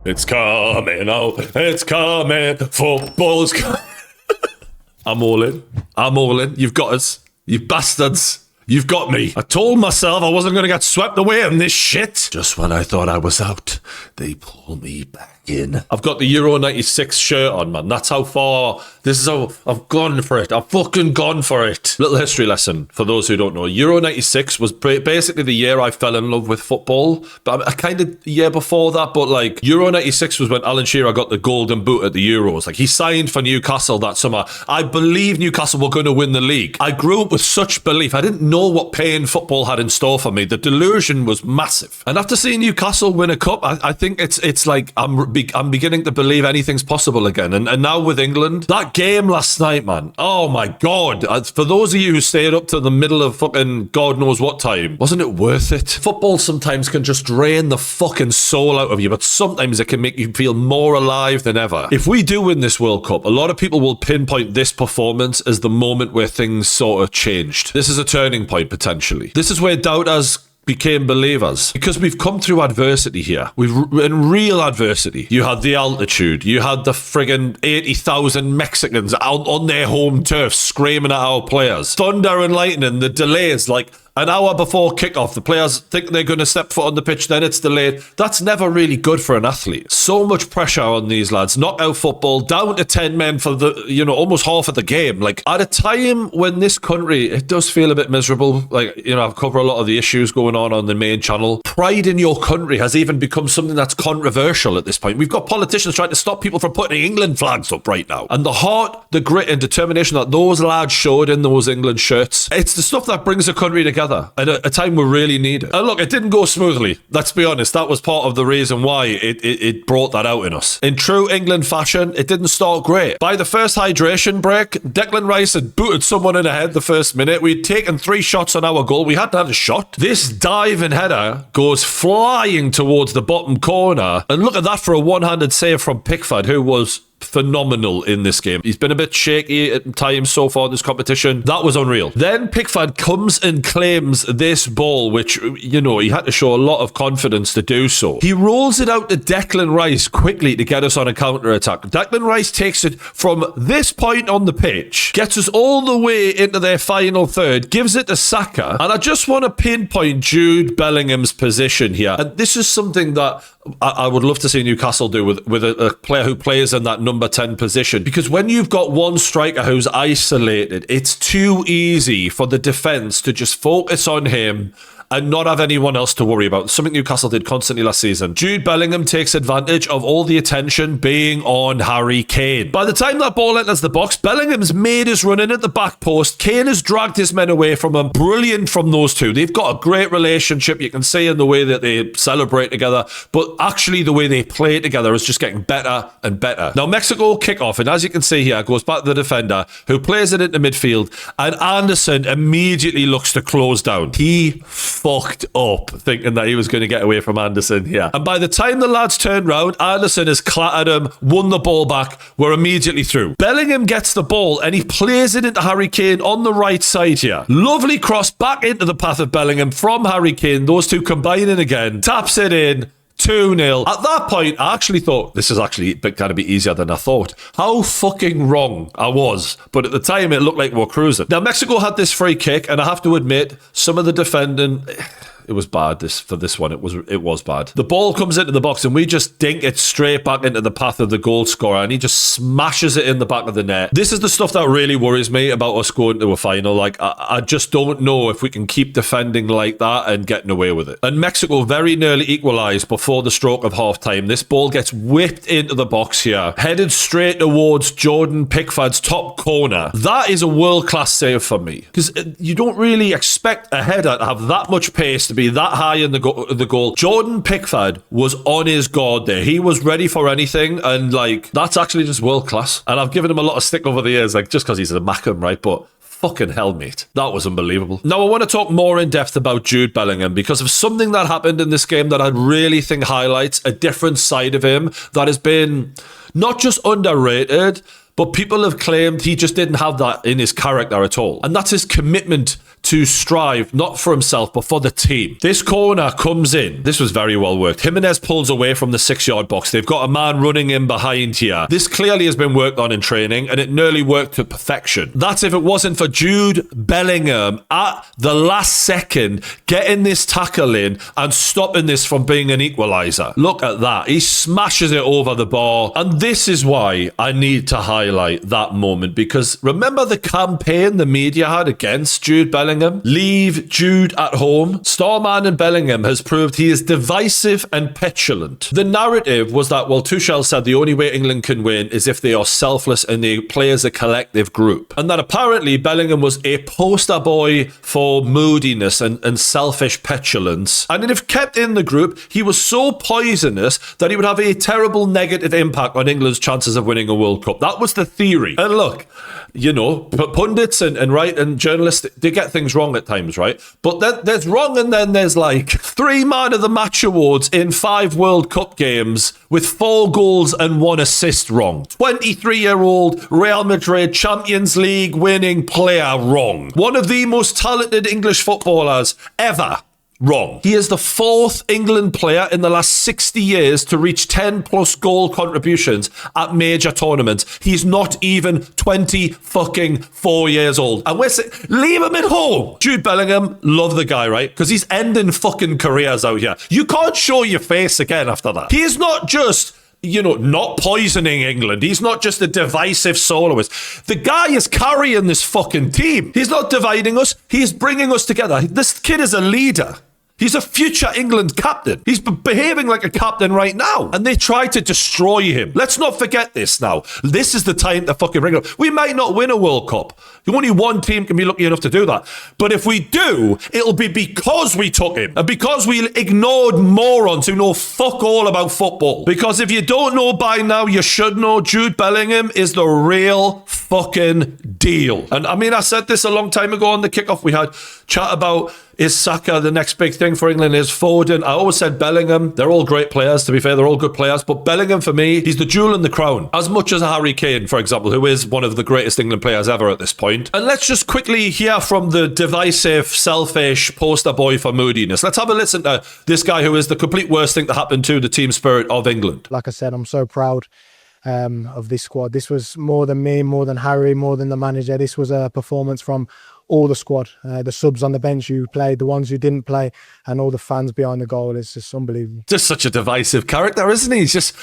It's coming out. It's coming. Football's coming. I'm all in. I'm all in. You've got us. You bastards. You've got me. I told myself I wasn't going to get swept away in this shit. Just when I thought I was out, they pull me back in. I've got the Euro 96 shirt on, man. That's how far... This is how I've gone for it. I've fucking gone for it. Little history lesson for those who don't know. Euro 96 was basically the year I fell in love with football. But I kind of the year before that, but like Euro 96 was when Alan Shearer got the golden boot at the Euros. Like he signed for Newcastle that summer. I believe Newcastle were going to win the league. I grew up with such belief. I didn't know what paying football had in store for me. The delusion was massive. And after seeing Newcastle win a cup, I think it's like I'm beginning to believe anything's possible again. And now with England, that game last night, man. Oh my God. For those of you who stayed up to the middle of fucking God knows what time, wasn't it worth it? Football sometimes can just drain the fucking soul out of you, but sometimes it can make you feel more alive than ever. If we do win this World Cup, a lot of people will pinpoint this performance as the moment where things sort of changed. This is a turning point, potentially. This is where doubters became believers, because we've come through adversity here. We've in real adversity. You had the altitude. You had the friggin' 80,000 Mexicans out on their home turf screaming at our players. Thunder and lightning, the delays, like an hour before kickoff, the players think they're going to step foot on the pitch, then it's delayed. That's never really good for an athlete. So much pressure on these lads. Knockout football, down to 10 men for the, almost half of the game. Like, at a time when this country, it does feel a bit miserable. Like, I've covered a lot of the issues going on the main channel. Pride in your country has even become something that's controversial at this point. We've got politicians trying to stop people from putting England flags up right now. And the heart, the grit and determination that those lads showed in those England shirts, it's the stuff that brings a country together at a time we really need it. And look, it didn't go smoothly. Let's be honest. That was part of the reason why it brought that out in us. In true England fashion, it didn't start great. By the first hydration break, Declan Rice had booted someone in the head the first minute. We'd taken 3 shots on our goal. We hadn't had a shot. This diving header goes flying towards the bottom corner. And look at that for a one-handed save from Pickford, who was phenomenal in this game. He's been a bit shaky at times so far in this competition. That was unreal. Then Pickford comes and claims this ball, which, he had to show a lot of confidence to do so. He rolls it out to Declan Rice quickly to get us on a counter-attack. Declan Rice takes it from this point on the pitch, gets us all the way into their final third, gives it to Saka, and I just want to pinpoint Jude Bellingham's position here. And this is something that I would love to see Newcastle do with a player who plays in that number 10 position. Because when you've got one striker who's isolated, it's too easy for the defence to just focus on him and not have anyone else to worry about. Something Newcastle did constantly last season. Jude Bellingham takes advantage of all the attention being on Harry Kane. By the time that ball enters the box, Bellingham's made his run in at the back post. Kane has dragged his men away from him. Brilliant from those two. They've got a great relationship. You can see in the way that they celebrate together, but actually the way they play together is just getting better and better. Now, Mexico kick off, and as you can see here, goes back to the defender, who plays it into midfield, and Anderson immediately looks to close down. He fucked up thinking that he was going to get away from Anderson here. And by the time the lads turned round, Anderson has clattered him, won the ball back. We're immediately through. Bellingham gets the ball and he plays it into Harry Kane on the right side here. Lovely cross back into the path of Bellingham from Harry Kane. Those two combining again. Taps it in. 2-0. At that point, I actually thought this is actually going to be easier than I thought. How fucking wrong I was. But at the time, it looked like we were cruising. Now, Mexico had this free kick, and I have to admit, some of the defending... It was bad for this one. It was bad. The ball comes into the box and we just dink it straight back into the path of the goal scorer, and he just smashes it in the back of the net. This is the stuff that really worries me about us going to a final. Like, I just don't know if we can keep defending like that and getting away with it. And Mexico very nearly equalised before the stroke of half-time. This ball gets whipped into the box here, headed straight towards Jordan Pickford's top corner. That is a world-class save for me, because you don't really expect a header to have that much pace to be that high in the goal. Jordan Pickford was on his guard there. He was ready for anything, and that's actually just world class. And I've given him a lot of stick over the years, just because he's a Mackham, right? But fucking hell, mate. That was unbelievable. Now, I want to talk more in depth about Jude Bellingham because of something that happened in this game that I really think highlights a different side of him that has been not just underrated, but people have claimed he just didn't have that in his character at all. And that's his commitment to strive, not for himself, but for the team. This corner comes in. This was very well worked. Jimenez pulls away from the 6-yard box. They've got a man running in behind here. This clearly has been worked on in training, and it nearly worked to perfection. That's if it wasn't for Jude Bellingham at the last second getting this tackle in and stopping this from being an equaliser. Look at that. He smashes it over the bar. And this is why I need to highlight that moment, because remember the campaign the media had against Jude Bellingham? Leave Jude at home. Starman in Bellingham has proved he is divisive and petulant. The narrative was that, well, Tuchel said the only way England can win is if they are selfless and they play as a collective group. And that apparently Bellingham was a poster boy for moodiness and selfish petulance. And if kept in the group, he was so poisonous that he would have a terrible negative impact on England's chances of winning a World Cup. That was the theory. And look, you know, pundits and journalists, they get things wrong at times, right? But then there's wrong, and then there's like 3 Man of the Match awards in 5 World Cup games with 4 goals and 1 assist wrong. 23-year-old Real Madrid Champions League winning player wrong. One of the most talented English footballers ever. Wrong. He is the 4th England player in the last 60 years to reach 10 plus goal contributions at major tournaments. He's not even 24 years old. And we're saying, leave him at home. Jude Bellingham, love the guy, right? Because he's ending fucking careers out here. You can't show your face again after that. He is not just, you know, not poisoning England. He's not just a divisive soloist. The guy is carrying this fucking team. He's not dividing us. He's bringing us together. This kid is a leader. He's a future England captain. He's behaving like a captain right now. And they try to destroy him. Let's not forget this now. This is the time to fucking bring it up. We might not win a World Cup. Only one team can be lucky enough to do that. But if we do, it'll be because we took him. And because we ignored morons who know fuck all about football. Because if you don't know by now, you should know Jude Bellingham is the real fucking deal. And I mean, I said this a long time ago on the kickoff. We had chat about, is Saka the next big thing for England? Is Foden? I always said Bellingham. They're all great players, to be fair. They're all good players. But Bellingham, for me, he's the jewel in the crown. As much as Harry Kane, for example, who is one of the greatest England players ever at this point. And let's just quickly hear from the divisive, selfish poster boy for moodiness. Let's have a listen to this guy who is the complete worst thing that happened to the team spirit of England. Like I said, I'm so proud of this squad. This was more than me, more than Harry, more than the manager. This was a performance from all the squad, the subs on the bench who played, the ones who didn't play, and all the fans behind the goal. It's just unbelievable. Just such a divisive character, isn't he? He's just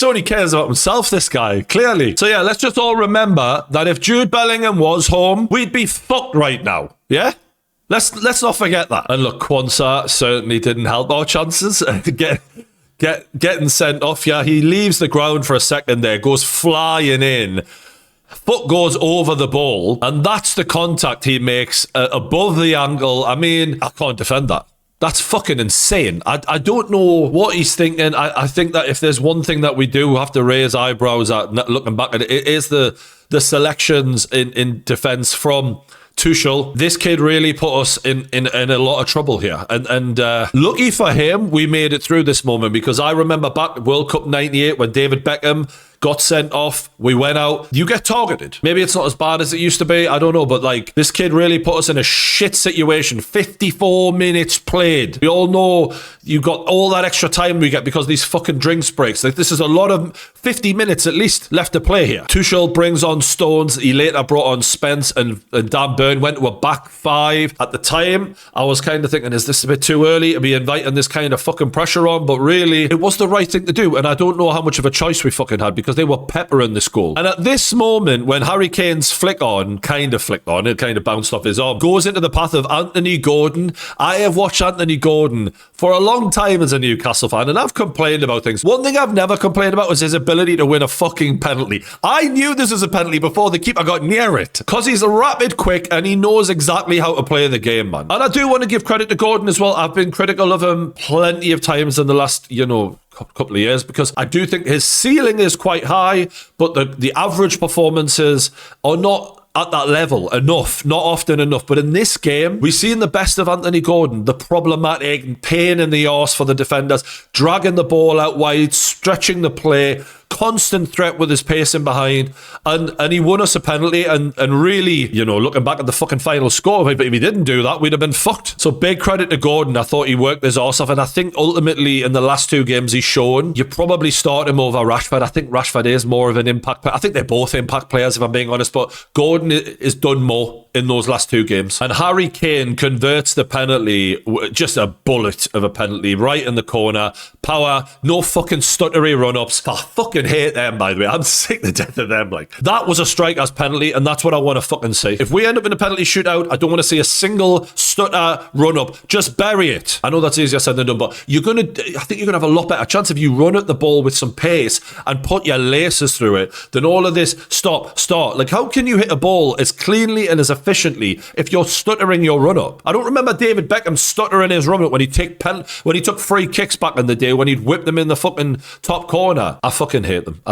only cares about himself, this guy, clearly. So yeah, let's just all remember that if Jude Bellingham was home, we'd be fucked right now. Yeah? Let's not forget that. And look, Kwanzaa certainly didn't help our chances. Getting sent off. Yeah, he leaves the ground for a second there, goes flying in. Foot goes over the ball, and that's the contact he makes above the ankle. I mean, I can't defend that. That's fucking insane. I don't know what he's thinking. I think that if there's one thing that we do have to raise eyebrows at, looking back at it, it is the selections in defence from Tuchel. This kid really put us in a lot of trouble here. And lucky for him, we made it through this moment, because I remember back World Cup 98 when David Beckham got sent off, we went out, you get targeted. Maybe it's not as bad as it used to be, I don't know, but like, this kid really put us in a shit situation. 54 minutes played. We all know you got all that extra time we get because of these fucking drinks breaks. Like, this is a lot of 50 minutes at least left to play here. Tuchel brings on Stones. He later brought on Spence and Dan Burn, went to a back 5. At the time, I was kind of thinking, is this a bit too early to be inviting this kind of fucking pressure on? But really, it was the right thing to do. And I don't know how much of a choice we fucking had, because they were peppering this goal. And at this moment, when Harry Kane's it kind of bounced off his arm, goes into the path of Anthony Gordon. I have watched Anthony Gordon for a long time as a Newcastle fan, and I've complained about things. One thing I've never complained about was his ability to win a fucking penalty. I knew this was a penalty before the keeper got near it, because he's rapid, quick, and he knows exactly how to play the game, man. And I do want to give credit to Gordon as well. I've been critical of him plenty of times in the last, couple of years, because I do think his ceiling is quite high, but the average performances are not at that level enough, not often enough. But in this game, we've seen the best of Anthony Gordon, the problematic pain in the arse for the defenders, dragging the ball out wide, stretching the play, constant threat with his pacing behind, and he won us a penalty, and really, you know, looking back at the fucking final score, if he didn't do that, we'd have been fucked. So big credit to Gordon. I thought he worked his arse off, and I think ultimately in the last 2 games he's shown, you probably start him over Rashford. I think Rashford is more of an impact player. I think they're both impact players, if I'm being honest, but Gordon is done more in those last 2 games. And Harry Kane converts the penalty, just a bullet of a penalty, right in the corner. Power, no fucking stuttery run-ups. I fucking hate them, by the way. I'm sick to death of them. Like, that was a striker's penalty, and that's what I want to fucking see. If we end up in a penalty shootout, I don't want to see a single stutter run-up. Just bury it. I know that's easier said than done, but I think you're gonna have a lot better chance if you run at the ball with some pace and put your laces through it than all of this stop, start. Like, how can you hit a ball as cleanly and as efficiently if you're stuttering your run-up? I don't remember David Beckham stuttering his run-up when he took free kicks back in the day, when he'd whip them in the fucking top corner. I fucking hate them.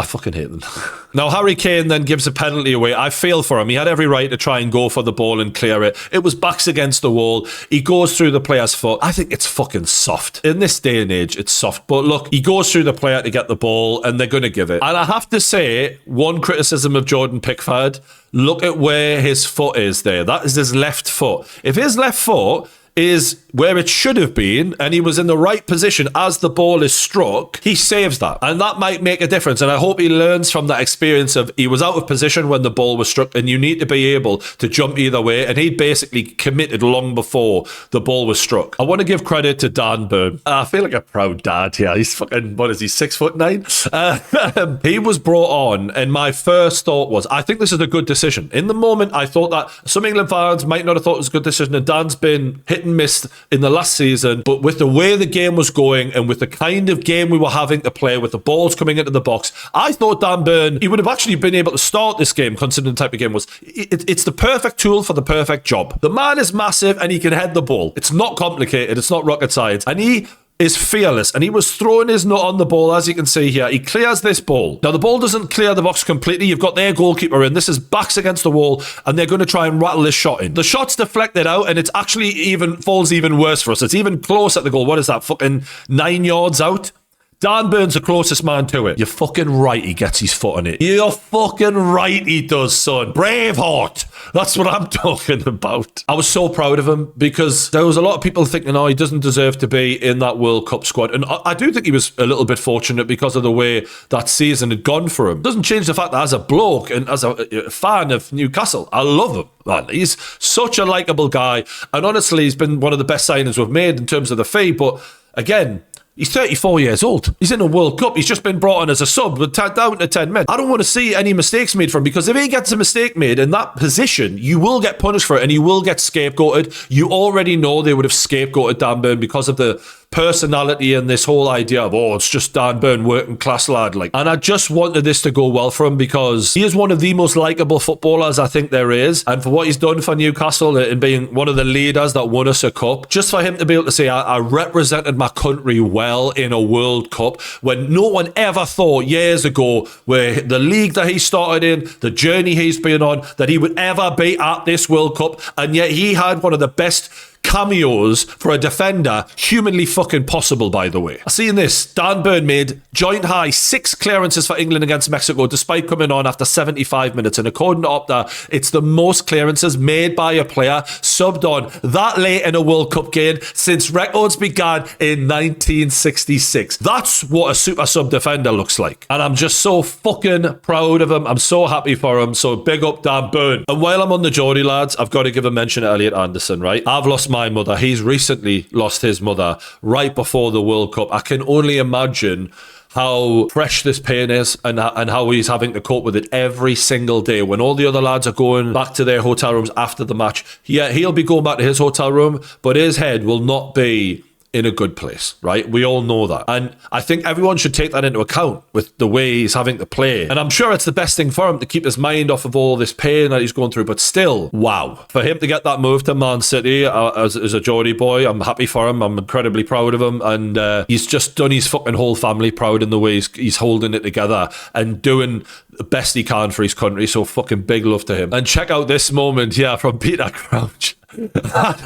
Now, Harry Kane then gives a penalty away. I feel for him. He had every right to try and go for the ball and clear it. It was backs against the wall. He goes through the player's foot. I think it's fucking soft. In this day and age, it's soft. But look, he goes through the player to get the ball, and they're going to give it. And I have to say, one criticism of Jordan Pickford, look at where his foot is there. That is his left foot. If his left foot is where it should have been and he was in the right position as the ball is struck, he saves that, and that might make a difference. And I hope he learns from that experience of he was out of position when the ball was struck, and you need to be able to jump either way, and he basically committed long before the ball was struck. I want to give credit to Dan Burn. I feel like a proud dad here. He's fucking, what is he, 6'9"? He was brought on, and my first thought was, I think this is a good decision. In the moment, I thought that some England fans might not have thought it was a good decision, and Dan's been hit and missed in the last season, but with the way the game was going and with the kind of game we were having to play, with the balls coming into the box, I thought Dan Burn, he would have actually been able to start this game, considering the type of game it was. It's the perfect tool for the perfect job. The man is massive and he can head the ball. It's not complicated, it's not rocket science, and he is fearless, and he was throwing his nut on the ball, as you can see here. He clears this ball. Now, the ball doesn't clear the box completely. You've got their goalkeeper in. This is backs against the wall, and they're going to try and rattle this shot in. The shot's deflected out, and it's actually falls even worse for us. It's even close at the goal. What is that, fucking 9 yards out? Dan Burn's the closest man to it. You're fucking right he gets his foot on it. You're fucking right he does, son. Braveheart. That's what I'm talking about. I was so proud of him, because there was a lot of people thinking, oh, he doesn't deserve to be in that World Cup squad. And I do think he was a little bit fortunate because of the way that season had gone for him. Doesn't change the fact that as a bloke and as a fan of Newcastle, I love him. Man, he's such a likeable guy. And honestly, he's been one of the best signings we've made in terms of the fee. But again, he's 34 years old. He's in a World Cup. He's just been brought on as a sub with down to 10 men. I don't want to see any mistakes made from him, because if he gets a mistake made in that position, you will get punished for it and you will get scapegoated. You already know they would have scapegoated Dan Burn because of the personality and this whole idea of, oh, it's just Dan Burn, working class lad. Like, and I just wanted this to go well for him, because he is one of the most likeable footballers I think there is. And for what he's done for Newcastle and being one of the leaders that won us a cup, just for him to be able to say, I represented my country well in a World Cup, when no one ever thought years ago, where the league that he started in, the journey he's been on, that he would ever be at this World Cup. And yet he had one of the best cameos for a defender humanly fucking possible, by the way. I seen this. Dan Burn made joint high 6 clearances for England against Mexico, despite coming on after 75 minutes. And according to Opta, it's the most clearances made by a player subbed on that late in a World Cup game since records began in 1966. That's what a super sub defender looks like. And I'm just so fucking proud of him. I'm so happy for him. So big up Dan Burn. And while I'm on the Geordie lads, I've got to give a mention to Elliot Anderson, right? I've lost my mother. He's recently lost his mother right before the World Cup. I can only imagine how fresh this pain is, and how he's having to cope with it every single day. When all the other lads are going back to their hotel rooms after the match, yeah, he'll be going back to his hotel room, but his head will not be in a good place, right? We all know that. And I think everyone should take that into account with the way he's having to play. And I'm sure it's the best thing for him to keep his mind off of all this pain that he's going through. But still, wow. For him to get that move to Man City as a Geordie boy, I'm happy for him. I'm incredibly proud of him. And he's just done his fucking whole family proud in the way he's holding it together and doing the best he can for his country. So fucking big love to him. And check out this moment, from Peter Crouch.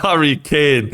Harry Kane,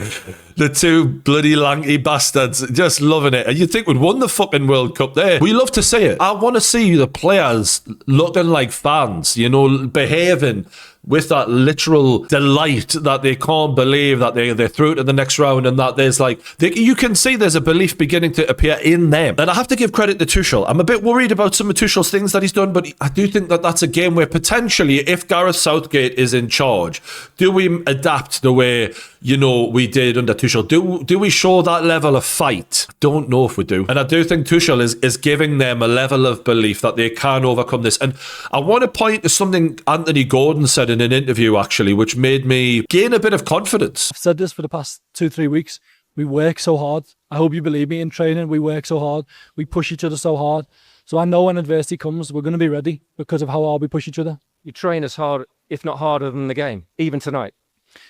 the two bloody lanky bastards, just loving it. And you'd think we'd won the fucking World Cup there. We love to see it. I want to see the players looking like fans, behaving with that literal delight that they can't believe that they're through to the next round, and that there's you can see there's a belief beginning to appear in them. And I have to give credit to Tuchel. I'm a bit worried about some of Tuchel's things that he's done, but I do think that that's a game where potentially, if Gareth Southgate is in charge, do we adapt the way we did under Tuchel? Do we show that level of fight? Don't know if we do. And I do think Tuchel is giving them a level of belief that they can overcome this. And I want to point to something Anthony Gordon said in an interview, actually, which made me gain a bit of confidence. I've said this for the past 2-3 weeks. We work so hard. I hope you believe me. In training, we work so hard. We push each other so hard. So I know when adversity comes, we're going to be ready because of how hard we push each other. You train as hard, if not harder than the game, even tonight.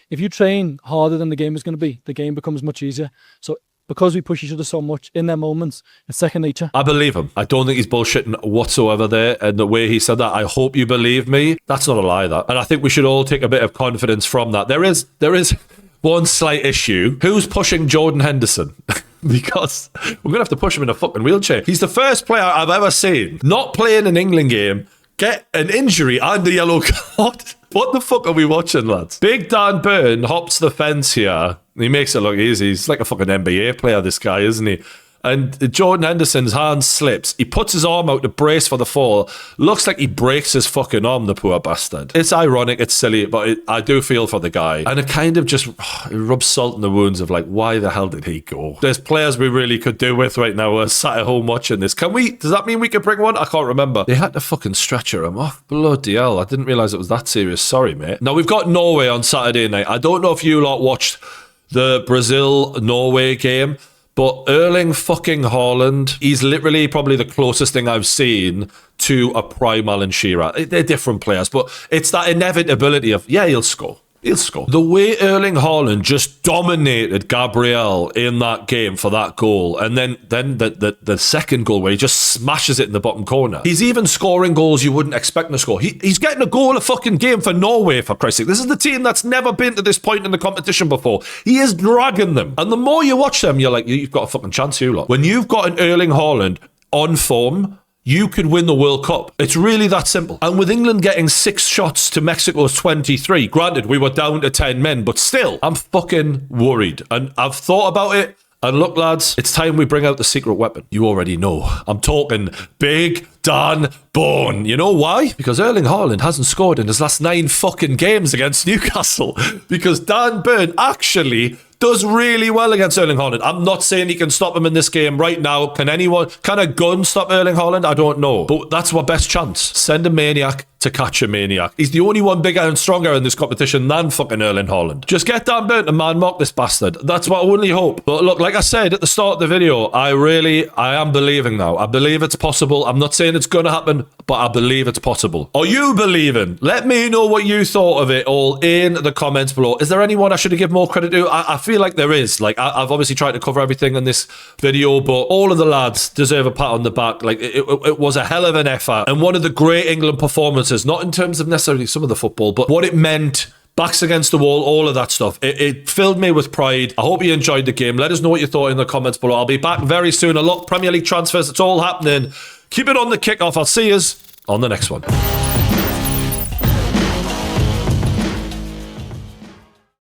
If you train harder than the game is going to be, the game becomes much easier. So because we push each other so much in their moments, it's second nature. I believe him. I don't think he's bullshitting whatsoever there. And the way he said that, I hope you believe me. That's not a lie, that. And I think we should all take a bit of confidence from that. There is one slight issue. Who's pushing Jordan Henderson? Because we're going to have to push him in a fucking wheelchair. He's the first player I've ever seen not play in an England game, get an injury and a yellow card. What the fuck are we watching, lads? Big Dan Burn hops the fence here. He makes it look easy. He's like a fucking NBA player, this guy, isn't he? And Jordan Henderson's hand slips. He puts his arm out to brace for the fall. Looks like he breaks his fucking arm, the poor bastard. It's ironic, it's silly, but I do feel for the guy. And it kind of just it rubs salt in the wounds of why the hell did he go? There's players we really could do with right now. We're sat at home watching this. Does that mean we could bring one? I can't remember. They had to fucking stretcher him off. Bloody hell. I didn't realise it was that serious. Sorry, mate. Now, we've got Norway on Saturday night. I don't know if you lot watched the Brazil-Norway game, but Erling fucking Haaland, he's literally probably the closest thing I've seen to a prime Alan Shearer. They're different players, but it's that inevitability of, he'll score. He'll score. The way Erling Haaland just dominated Gabriel in that game for that goal, and then the second goal where he just smashes it in the bottom corner. He's even scoring goals you wouldn't expect him to score. He's getting a goal a fucking game for Norway, for Christ's sake. This is the team that's never been to this point in the competition before. He is dragging them. And the more you watch them, you're like, you've got a fucking chance, you lot. When you've got an Erling Haaland on form, you could win the World Cup. It's really that simple. And with England getting 6 shots to Mexico's 23, granted, we were down to 10 men, but still, I'm fucking worried. And I've thought about it. And look, lads, it's time we bring out the secret weapon. You already know. I'm talking Big Dan Bone. You know why? Because Erling Haaland hasn't scored in his last 9 fucking games against Newcastle. Because Dan Burn actually does really well against Erling Haaland. I'm not saying he can stop him in this game right now. Can a gun stop Erling Haaland? I don't know. But that's our best chance. Send a maniac to catch a maniac. He's the only one bigger and stronger in this competition than fucking Erling Haaland. Just get Dan Burn to man-mark this bastard. That's what I only hope. But look, like I said at the start of the video, I am believing now. I believe it's possible. I'm not saying it's going to happen, but I believe it's possible. Are you believing? Let me know what you thought of it all in the comments below. Is there anyone I should have given more credit to? I feel like there is. I've obviously tried to cover everything in this video, but all of the lads deserve a pat on the back. It was a hell of an effort and one of the great England performances, not in terms of necessarily some of the football, but what it meant, backs against the wall, all of that stuff. It filled me with pride. I hope you enjoyed the game. Let us know what you thought in the comments below. I'll be back very soon. A lot of Premier League transfers. It's all happening. Keep it on the kickoff. I'll see you on the next one.